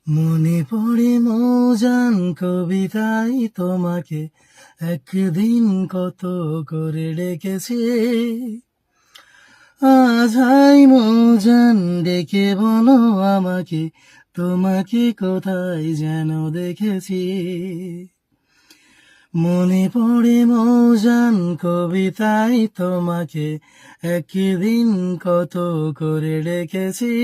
মনে পড়ে মৌজান কবিতায় তোমাকে একদিন কত করে ডেকেছি। আজ হাই মৌজান ডেকে বলো আমাকে, তোমাকে কোথায় যেন দেখেছি। মনে পড়ে মৌজান কবিতায় তোমাকে একদিন কত করে ডেকেছি।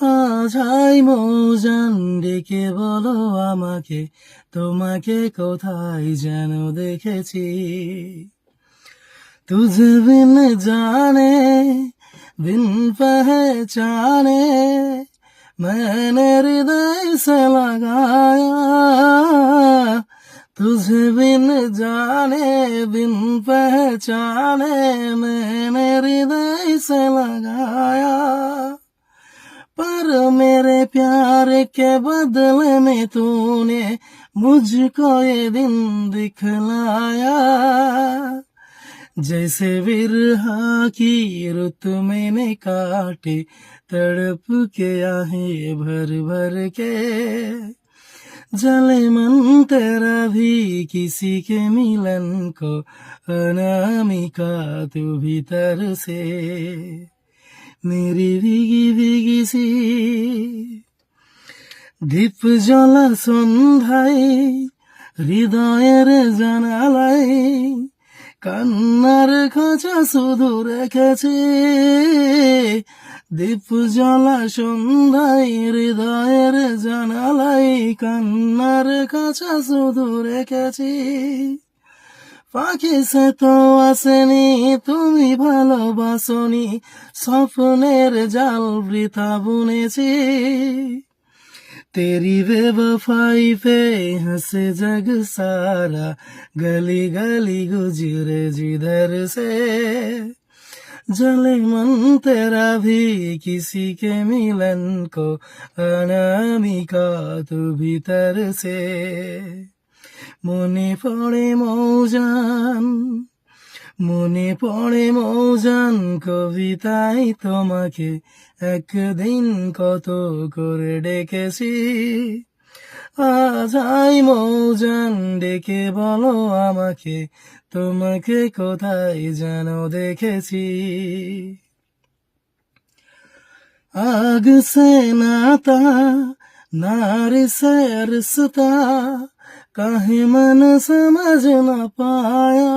আজ হাই মৌজান ডেকে বলো আমাকে, তোমাকে কোথায় যেন দেখেছি। तुझे बिन जाने बिन पहचाने मैंने हृदय से लगाया। तुझे बिन जाने बिन पहचाने मैंने हृदय से लगाया। पर मेरे प्यार के बदले में तूने मुझको ये दिन दिखलाया। जैसे बिरहा की रुत मैंने काटे, तड़प के आहें भर भर के। जले मन तेरा भी किसी के मिलन को, अनामिका तू भीतर से मेरी भीगी भीगी सी। दीप जला সন্ধ্যায় হৃদয়ের জানালায় কান্নার খাঁচা শুধু রেখেছি। দীপ জ্বলা সন্ধ্যায় হৃদয়ের জানালায় কান্নার খাঁচা শুধু রেখেছি। পাখি সে তো আসেনি, তুমি ভালোবাসনি, স্বপ্নের জাল বৃথা বুনেছি। तेरी बेवफाई पे हंसे जग सारा, गली गली गुजरे जिधर से। जले मन तेरा भी किसी के मिलन को, अनामिका तू भीतर से। মনে পড়ে মৌজান, মনে পড়ে মৌজান কবিতায় তোমাকে একদিন কত করে ডেকেছি। আজ আই মৌজান ডেকে বলো আমাকে, তোমাকে কোথায় যেন দেখেছি। आग से नाता नारी से रिश्ता, काहे मन समझ न पाया।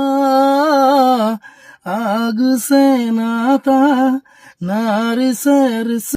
आग से नाता नारी से रिश्ता।